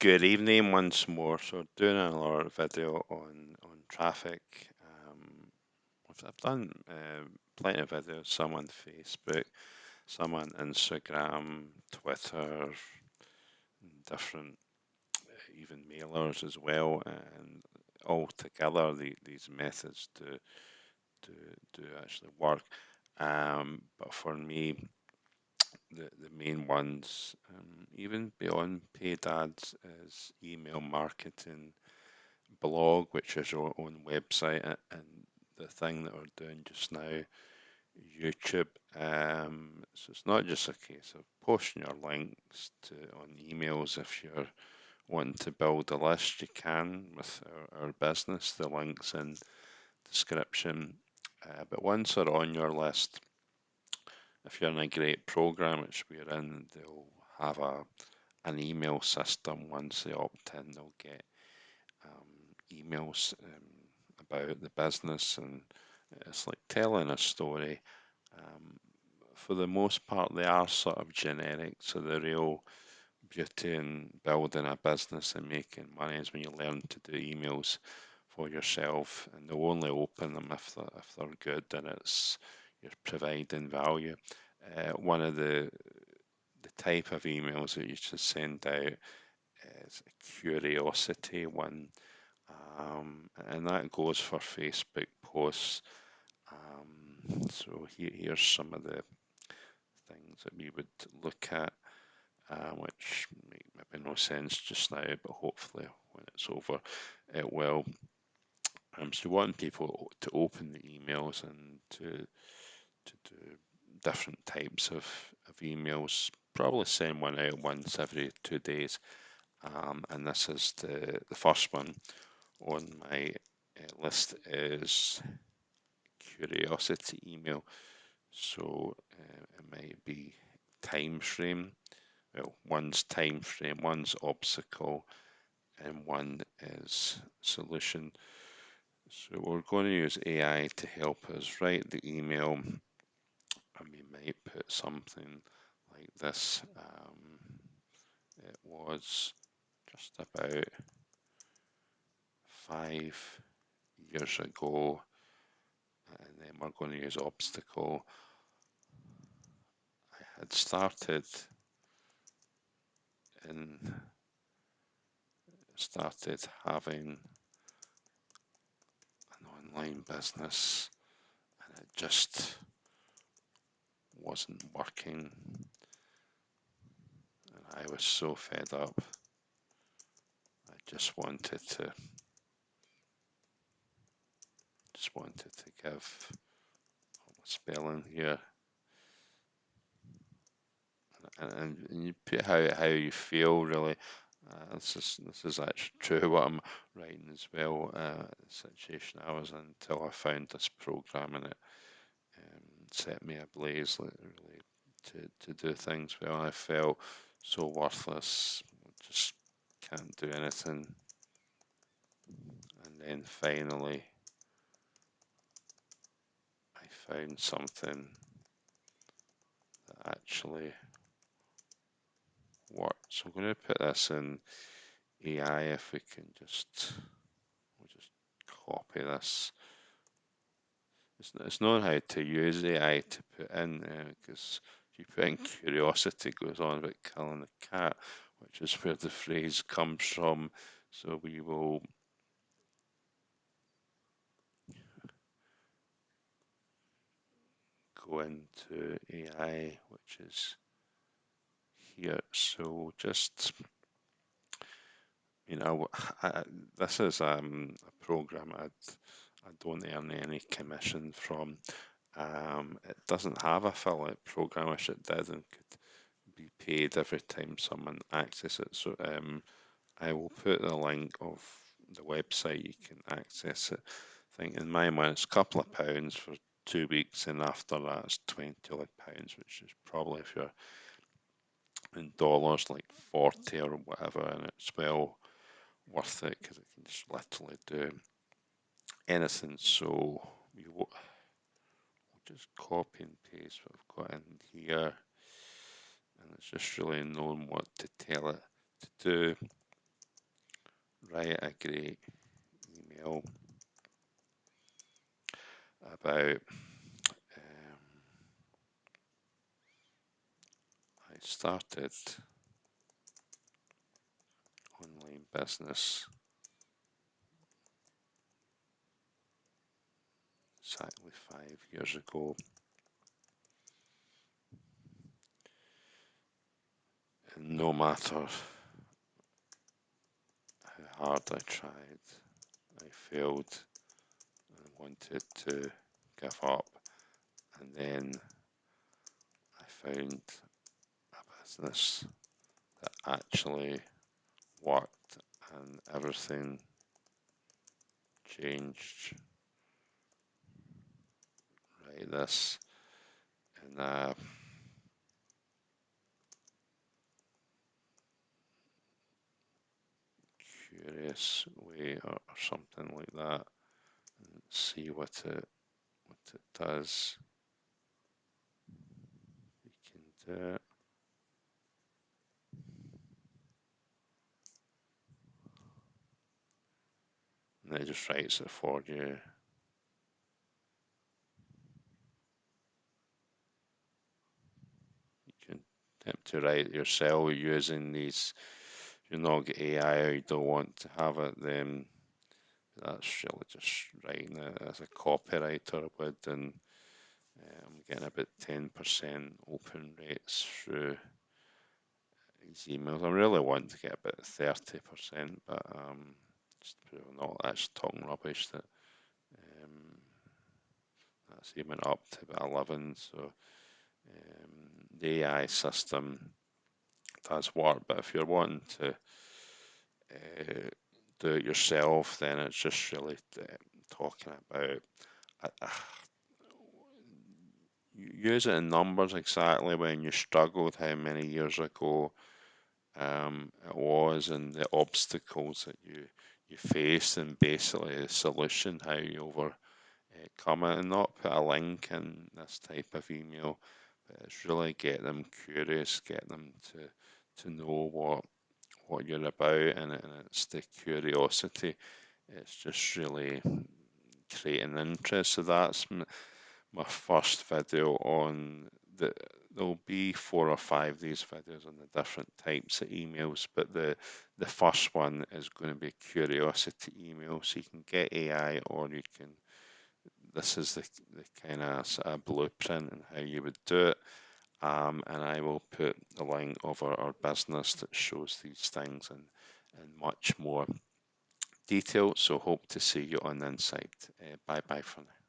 Good evening once more. So doing another video on traffic. I've done plenty of videos, some on Facebook, some on Instagram, Twitter, different even mailers as well, and all together these methods do actually work. But for me, the main ones, even beyond paid ads, is email marketing, blog, which is our own website, and the thing that we're doing just now, YouTube. So it's not just a case of posting your links on emails. If you're wanting to build a list, you can with our business, the links in description. But once they're on your list, if you're in a great program, which we're in, they'll have an email system. Once they opt in, they'll get emails about the business, and it's like telling a story. Um, for the most part, they are sort of generic, so the real beauty in building a business and making money is when you learn to do emails for yourself, and they'll only open them if they're good and it's you're providing value. One of the type of emails that you should send out is a curiosity one, and that goes for Facebook posts. So here's some of the things that we would look at, which make maybe no sense just now, but hopefully when it's over it will. So we want people to open the emails and to do different types of emails. Probably send one out once every 2 days. And this is the first one on my list is curiosity email. So it might be time frame. Well, one's time frame, one's obstacle, and one is solution. So we're going to use AI to help us write the email, and we might put something like this. It was just about 5 years ago, and then we're going to use obstacle. I had in started having an online business, and it just wasn't working, and I was so fed up. I just wanted to give spelling here, and you put how you feel really. This is actually true what I'm writing as well. The situation I was in until I found this program, and it set me ablaze, like, really to do things well. I felt so worthless, just can't do anything. And then finally, I found something that actually worked. So I'm going to put this in AI. If we can we'll just copy this. It's knowing how to use AI to put in, because if you put in curiosity, it goes on about killing the cat, which is where the phrase comes from. So we will go into AI, which is here. So just, I, this is a program I don't earn any commission from. It doesn't have affiliate program. I wish it did and could be paid every time someone accesses it. So I will put the link of the website. You can access it. I think in my mind it's a couple of pounds for 2 weeks, and after that it's 20 odd pounds, which is probably, if you're in dollars, like 40 or whatever, and it's well worth it because it can just literally do anything. So we will just copy and paste what I've got in here, and it's just really knowing what to tell it to do. write a great email about I started online business exactly 5 years ago, and no matter how hard I tried, I failed and wanted to give up. And then I found a business that actually worked, and everything changed. Right, this in a curious way, or something like that, and see what it does. We can do it. And it just writes it for you. You can attempt to write it yourself using these. You're not get AI or you don't want to have it, then that's really just writing it as a copywriter would, and I'm getting about 10% open rates through these emails. I really want to get about 30%, but just not that's talking rubbish that um, that's even up to about 11. So the AI system does work, but if you're wanting to do it yourself, then it's just really talking about use it in numbers exactly when you struggled, how many years ago it was, and the obstacles that you faced, and basically the solution, how you overcome it, and not put a link in this type of email, but it's really get them curious, get them to know what you're about, and it's the curiosity. It's just really creating interest. So that's my first video on the. There'll be 4 or 5 of these videos on the different types of emails, but the first one is going to be curiosity email. So you can get AI, or you can. This is the kind of sort of blueprint and how you would do it. And I will put the link of our business that shows these things and much more detail. So hope to see you on the inside. Bye bye for now.